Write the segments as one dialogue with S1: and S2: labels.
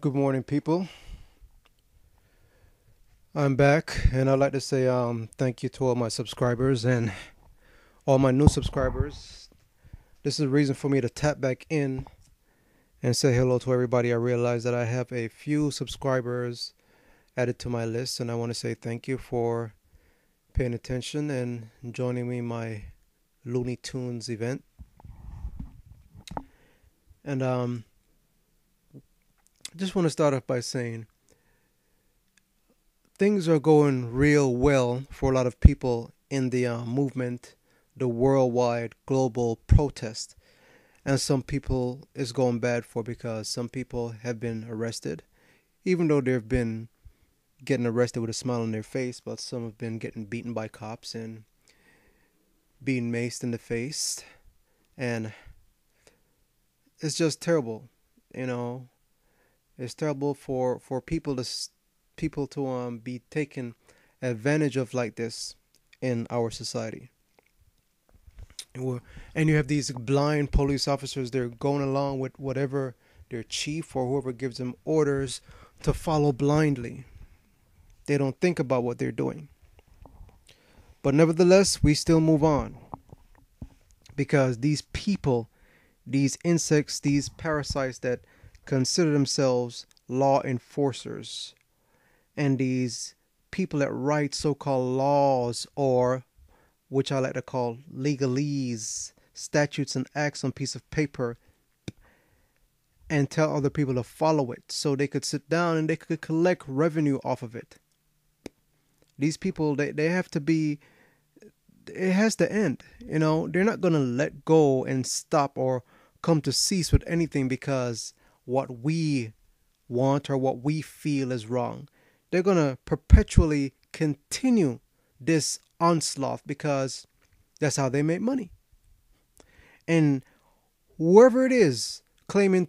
S1: Good morning, people. I'm back, and I'd like to say thank you to all my subscribers and all my new subscribers. This is a reason for me to tap back in and say hello to everybody. I realize that I have a few subscribers added to my list, and I want to say thank you for paying attention and joining me in my Looney Tunes event. And just want to start off by saying things are going real well for a lot of people in the movement, the worldwide global protest. And some people it's going bad for because some people have been arrested, even though they've been getting arrested with a smile on their face, but some have been getting beaten by cops and being maced in the face. And it's just terrible, you know. It's terrible for people to be taken advantage of like this in our society. And you have these blind police officers, they're going along with whatever their chief or whoever gives them orders to follow blindly. They don't think about what they're doing. But nevertheless, we still move on because these people, these insects, these parasites that consider themselves law enforcers, and these people that write so-called laws, or which I like to call legalese, statutes and acts on a piece of paper, and tell other people to follow it so they could sit down and they could collect revenue off of it. These people, they have to be, it has to end. You know, they're not going to let go and stop or come to cease with anything because what we want or what we feel is wrong. They're going to perpetually continue this onslaught because that's how they make money. And whoever it is claiming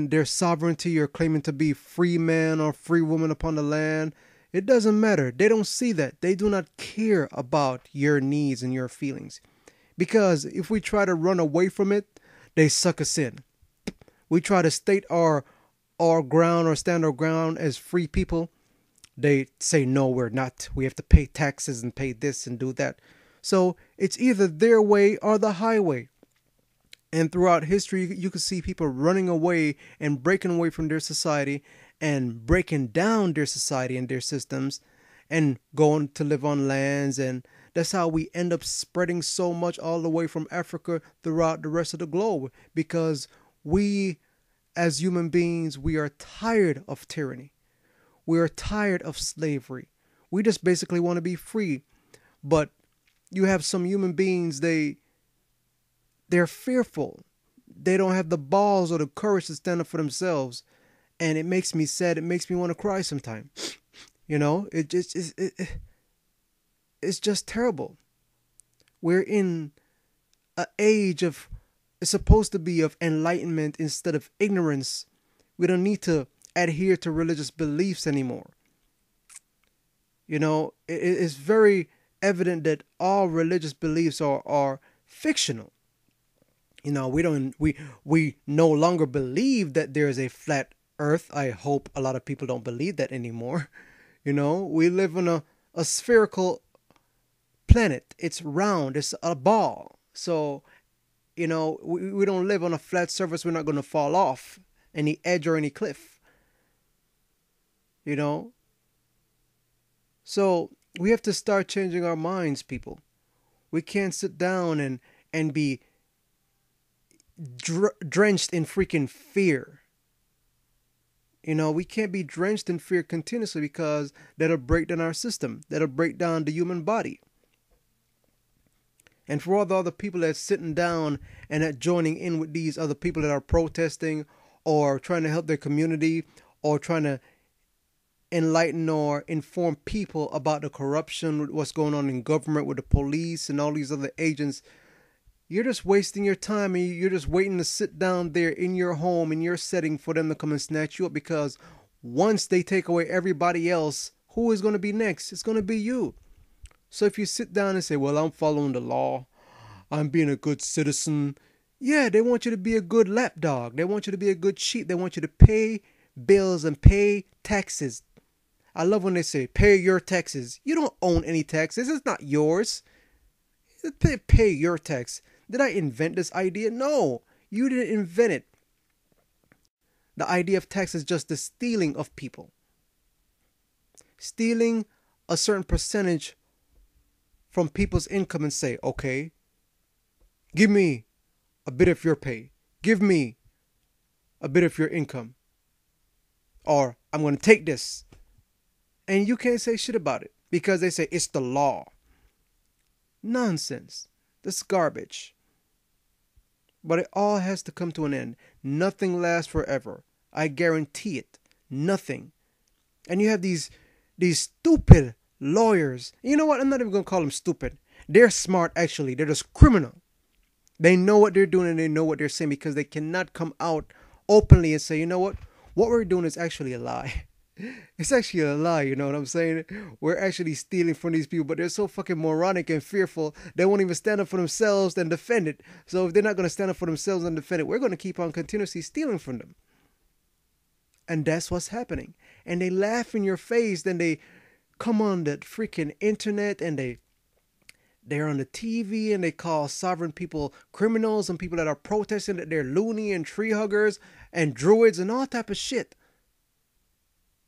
S1: their sovereignty or claiming to be free man or free woman upon the land, it doesn't matter. They don't see that. They do not care about your needs and your feelings. Because if we try to run away from it, they suck us in. We try to state our ground or stand our ground as free people. They say, no, we're not. We have to pay taxes and pay this and do that. So it's either their way or the highway. And throughout history, you can see people running away and breaking away from their society and breaking down their society and their systems and going to live on lands. And that's how we end up spreading so much all the way from Africa throughout the rest of the globe. Because we, as human beings, we are tired of tyranny. We are tired of slavery. We just basically want to be free. But you have some human beings, they're fearful. They don't have the balls or the courage to stand up for themselves. And it makes me sad. It makes me want to cry sometimes. You know, it's just terrible. We're in an age of, it's supposed to be of enlightenment instead of ignorance. We don't need to adhere to religious beliefs anymore. You know, it's very evident that all religious beliefs are fictional. You know, we no longer believe that there is a flat earth. I hope a lot of people don't believe that anymore. You know, we live on a spherical planet. It's round. It's a ball. So, you know, we don't live on a flat surface. We're not going to fall off any edge or any cliff. You know? So we have to start changing our minds, people. We can't sit down and be drenched in freaking fear. You know, we can't be drenched in fear continuously because that'll break down our system. That'll break down the human body. And for all the other people that's sitting down and that joining in with these other people that are protesting or trying to help their community or trying to enlighten or inform people about the corruption, what's going on in government with the police and all these other agents, you're just wasting your time and you're just waiting to sit down there in your home, in your setting for them to come and snatch you up because once they take away everybody else, who is going to be next? It's going to be you. So if you sit down and say, well, I'm following the law, I'm being a good citizen, Yeah, they want you to be a good lapdog. They want you to be a good sheep. They want you to pay bills and pay taxes. I love when they say, pay your taxes. You don't own any taxes. It's not yours. Pay your tax. Did I invent this idea? No, you didn't invent it. The idea of tax is just the stealing of people. Stealing a certain percentage from people's income and say, okay, give me a bit of your pay. Give me a bit of your income. Or I'm going to take this. And you can't say shit about it because they say it's the law. Nonsense. That's garbage. But it all has to come to an end. Nothing lasts forever. I guarantee it. Nothing. And you have these stupid lawyers. You know what? I'm not even going to call them stupid. They're smart, actually. They're just criminal. They know what they're doing and they know what they're saying because they cannot come out openly and say, you know what? What we're doing is actually a lie. It's actually a lie, you know what I'm saying? We're actually stealing from these people, but they're so fucking moronic and fearful, they won't even stand up for themselves and defend it. So if they're not going to stand up for themselves and defend it, we're going to keep on continuously stealing from them. And that's what's happening. And they laugh in your face, then they come on the freaking internet and they're on the TV and they call sovereign people criminals and people that are protesting that they're loony and tree huggers and druids and all type of shit.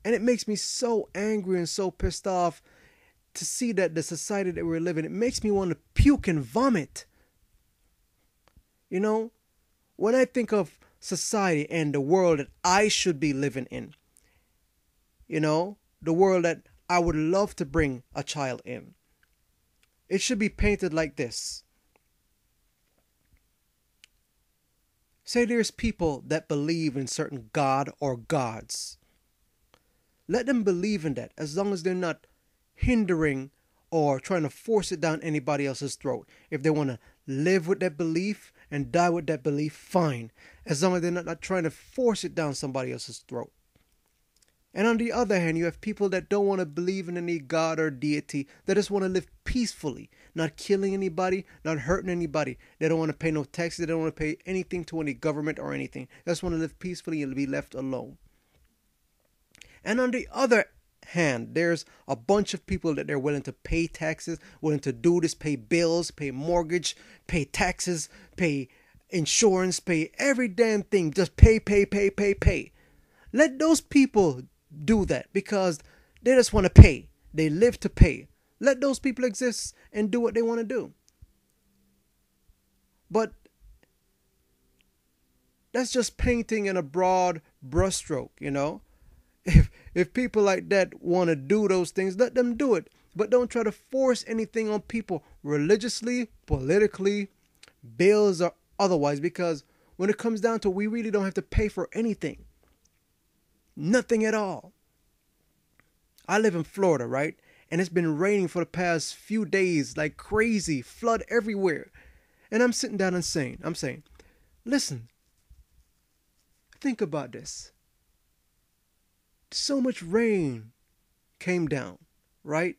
S1: And it makes me so angry and so pissed off to see that the society that we're living, it makes me want to puke and vomit. You know, when I think of society and the world that I should be living in, you know, the world that I would love to bring a child in, it should be painted like this. Say there's people that believe in certain god or gods. Let them believe in that as long as they're not hindering or trying to force it down anybody else's throat. If they want to live with that belief and die with that belief, fine. As long as they're not trying to force it down somebody else's throat. And on the other hand, you have people that don't want to believe in any god or deity. They just want to live peacefully, not killing anybody, not hurting anybody. They don't want to pay no taxes. They don't want to pay anything to any government or anything. They just want to live peacefully and be left alone. And on the other hand, there's a bunch of people that they're willing to pay taxes, willing to do this, pay bills, pay mortgage, pay taxes, pay insurance, pay every damn thing. Just pay. Let those people do that because they just want to pay. They live to pay. Let those people exist and do what they want to do. But that's just painting in a broad brushstroke, you know. If people like that want to do those things, let them do it. But don't try to force anything on people religiously, politically, bills or otherwise, because when it comes down to it, we really don't have to pay for anything. Nothing at all. I live in Florida, right? And it's been raining for the past few days like crazy, flood everywhere. And I'm sitting down and saying, listen, think about this. So much rain came down, right?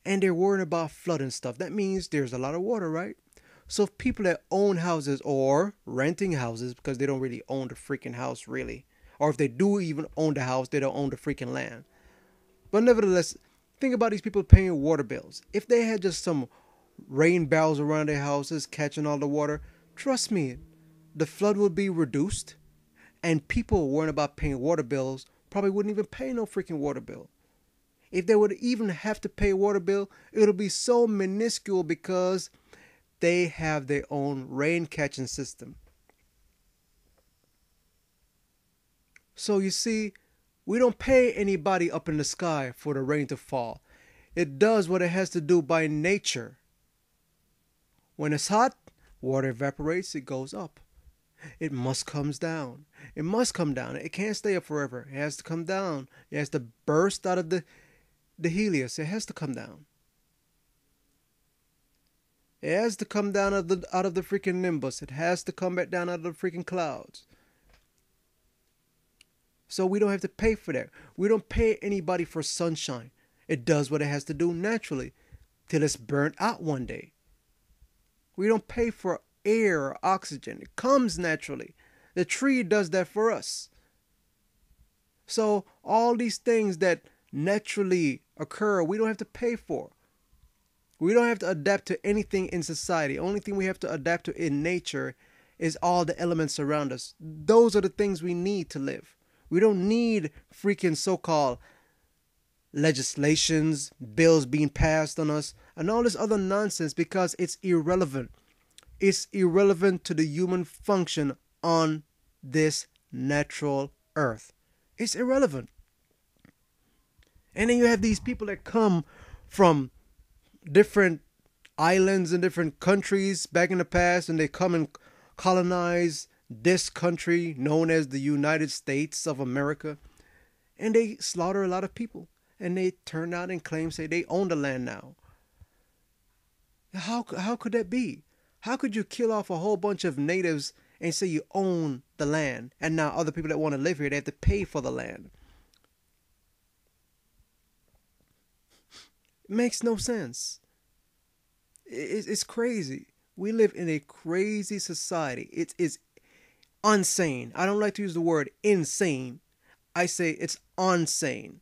S1: And they're worrying about flood and stuff. That means there's a lot of water, right? So if people that own houses or renting houses, because they don't really own the freaking house really, or if they do even own the house, they don't own the freaking land. But nevertheless, think about these people paying water bills. If they had just some rain barrels around their houses catching all the water, trust me, the flood would be reduced and people worrying about paying water bills probably wouldn't even pay no freaking water bill. If they would even have to pay water bill, it'll be so minuscule because they have their own rain catching system. So you see, we don't pay anybody up in the sky for the rain to fall. It does what it has to do by nature. When it's hot, water evaporates, it goes up. It must come down. It must come down. It can't stay up forever. It has to come down. It has to burst out of the helios. It has to come down. It has to come down out of the freaking nimbus. It has to come back down out of the freaking clouds. So we don't have to pay for that. We don't pay anybody for sunshine. It does what it has to do naturally till it's burnt out one day. We don't pay for air, oxygen. It comes naturally. The tree does that for us. So all these things that naturally occur, we don't have to pay for. We don't have to adapt to anything in society. Only thing we have to adapt to in nature is all the elements around us. Those are the things we need to live. We don't need freaking so-called legislations, bills being passed on us, and all this other nonsense because it's irrelevant. It's irrelevant to the human function on this natural earth. It's irrelevant. And then you have these people that come from different islands and different countries back in the past, and they come and colonize this country known as the United States of America, and they slaughter a lot of people, and they turn out and claim, say they own the land now. How could that be? How could you kill off a whole bunch of natives and say you own the land, and now other people that want to live here, they have to pay for the land? It makes no sense. It's crazy. We live in a crazy society. It is insane. I don't like to use the word insane. I say it's insane.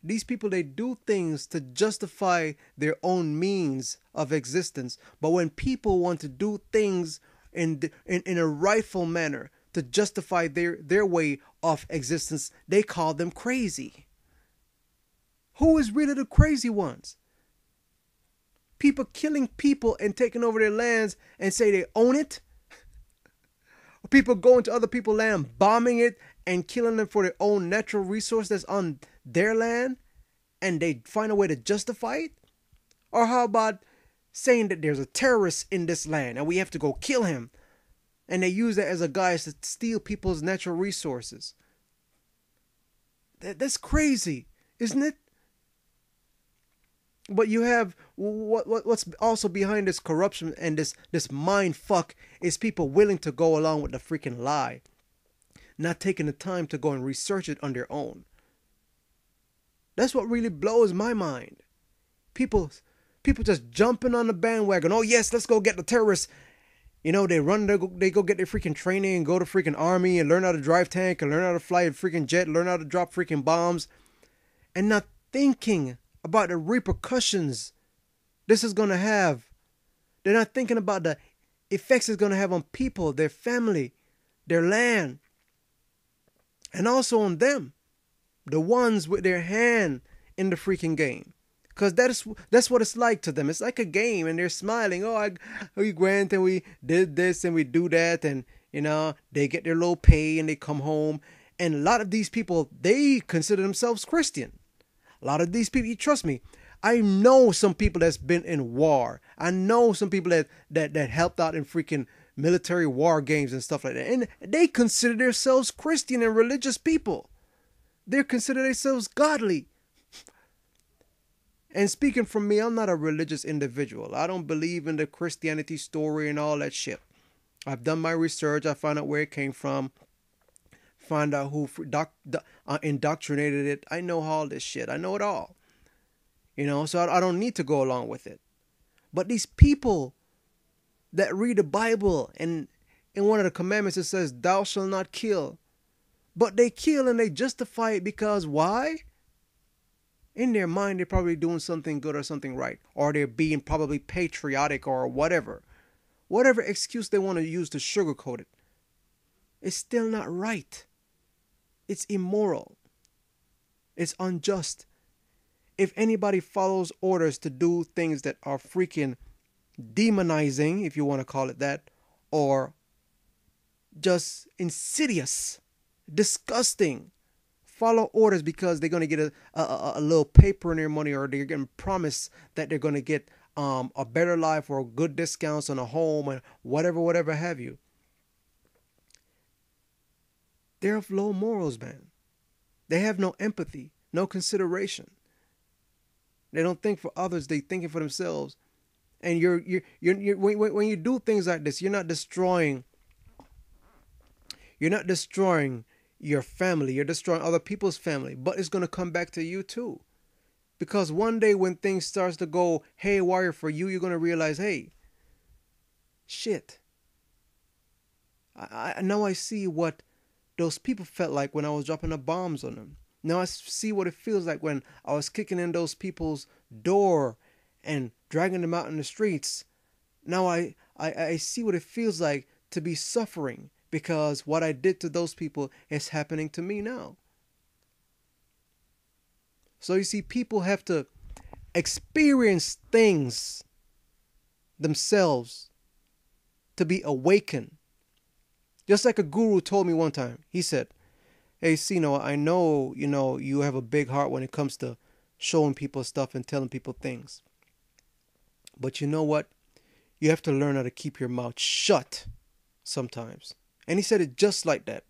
S1: These people, they do things to justify their own means of existence. But when people want to do things in a rightful manner to justify their way of existence, they call them crazy. Who is really the crazy ones? People killing people and taking over their lands and say they own it? Or people going to other people's land, bombing it and killing them for their own natural resource that's on their land, and they find a way to justify it? Or how about saying that there's a terrorist in this land and we have to go kill him, and they use that as a guise to steal people's natural resources? That's crazy, isn't it? But you have what's also behind this corruption and this mind fuck is people willing to go along with the freaking lie, not taking the time to go and research it on their own. That's what really blows my mind. People just jumping on the bandwagon. Oh yes, let's go get the terrorists. You know, they go get their freaking training and go to freaking army and learn how to drive tank and learn how to fly a freaking jet, learn how to drop freaking bombs, and not thinking about the repercussions this is going to have. They're not thinking about the effects it's going to have on people, their family, their land, and also on them, the ones with their hand in the freaking game. Because that's what it's like to them. It's like a game, and they're smiling. Oh, we went and we did this and we do that, and you know, they get their little pay and they come home. And a lot of these people, they consider themselves Christian. A lot of these people, you trust me, I know some people that's been in war. I know some people that helped out in freaking military war games and stuff like that. And they consider themselves Christian and religious people. They consider themselves godly. And speaking from me, I'm not a religious individual. I don't believe in the Christianity story and all that shit. I've done my research. I found out where it came from. Find out who indoctrinated it. I know all this shit. I know it all. You know, so I don't need to go along with it. But these people that read the Bible, and in one of the commandments it says, thou shalt not kill. But they kill and they justify it because why? In their mind, they're probably doing something good or something right. Or they're being probably patriotic or whatever. Whatever excuse they want to use to sugarcoat it. It's still not right. It's immoral. It's unjust. If anybody follows orders to do things that are freaking demonizing, if you want to call it that, or just insidious, disgusting, follow orders because they're going to get a little paper in their money, or they're getting promised that they're going to get a better life or good discounts on a home and whatever have you. They're of low morals, man. They have no empathy, no consideration. They don't think for others. They thinking for themselves. And when you do things like this, you're not destroying your family. You're destroying other people's family. But it's going to come back to you too. Because one day when things starts to go haywire for you, you're going to realize, hey, shit. Now I see what those people felt like when I was dropping the bombs on them. Now I see what it feels like when I was kicking in those people's door and dragging them out in the streets. Now I see what it feels like to be suffering because what I did to those people is happening to me now. So you see, people have to experience things themselves to be awakened. Just like a guru told me one time. He said, hey, Sino, I know, you have a big heart when it comes to showing people stuff and telling people things. But you know what? You have to learn how to keep your mouth shut sometimes. And he said it just like that.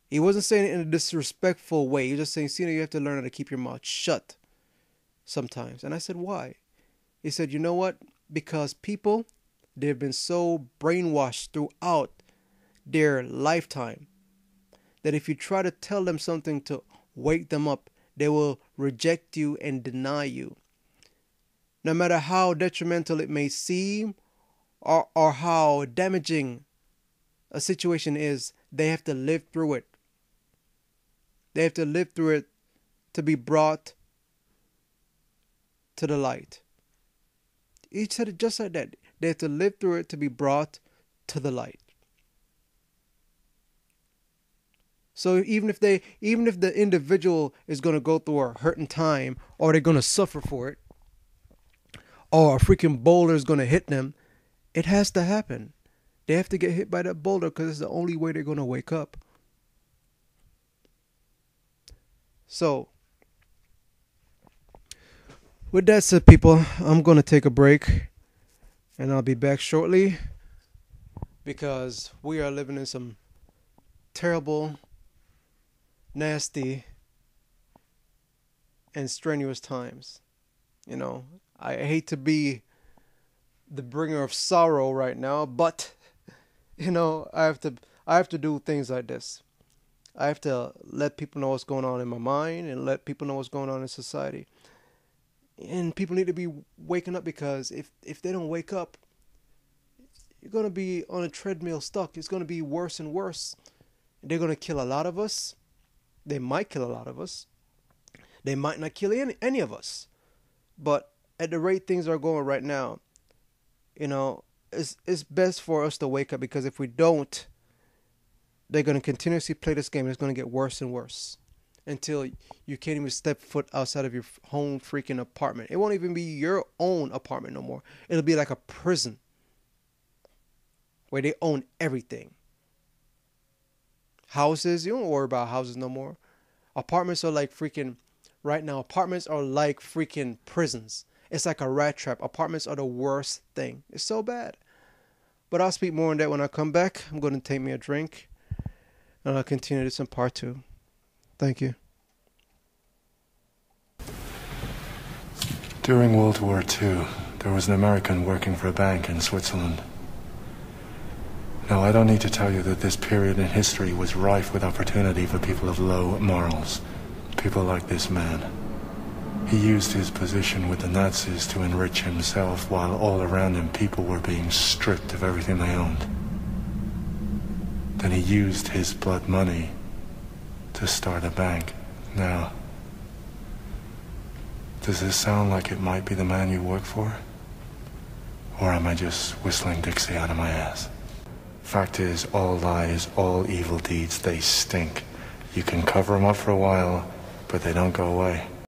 S1: He wasn't saying it in a disrespectful way. He was just saying, Sino, you have to learn how to keep your mouth shut sometimes. And I said, why? He said, you know what? Because people, they've been so brainwashed throughout their lifetime that if you try to tell them something to wake them up, they will reject you and deny you. No matter how detrimental it may seem or how damaging a situation is, they have to live through it. They have to live through it to be brought to the light. He said it just like that. They have to live through it to be brought to the light. So even if the individual is going to go through a hurting time, or they're going to suffer for it, or a freaking boulder is going to hit them, it has to happen. They have to get hit by that boulder because it's the only way they're going to wake up. So, with that said, people, I'm going to take a break. And I'll be back shortly. Because we are living in some terrible, nasty, and strenuous times. I hate to be the bringer of sorrow right now, but I have to do things like this. I have to let people know what's going on in my mind and let people know what's going on in society. And people need to be waking up, because if they don't wake up, you're going to be on a treadmill stuck. It's going to be worse and worse. They're going to kill a lot of us. They might kill a lot of us. They might not kill any of us. But at the rate things are going right now, it's best for us to wake up, because if we don't, they're going to continuously play this game. It's going to get worse and worse until you can't even step foot outside of your home freaking apartment. It won't even be your own apartment no more. It'll be like a prison where they own everything. Houses, you don't worry about houses no more. Apartments are like freaking, right now, apartments are like freaking prisons. It's like a rat trap. Apartments are the worst thing. It's so bad. But I'll speak more on that when I come back. I'm going to take me a drink, and I'll continue this in part 2. Thank you.
S2: During World War II, there was an American working for a bank in Switzerland. Now, I don't need to tell you that this period in history was rife with opportunity for people of low morals. People like this man. He used his position with the Nazis to enrich himself, while all around him people were being stripped of everything they owned. Then he used his blood money to start a bank. Now, does this sound like it might be the man you work for? Or am I just whistling Dixie out of my ass? Fact is, all lies, all evil deeds, they stink. You can cover them up for a while, but they don't go away.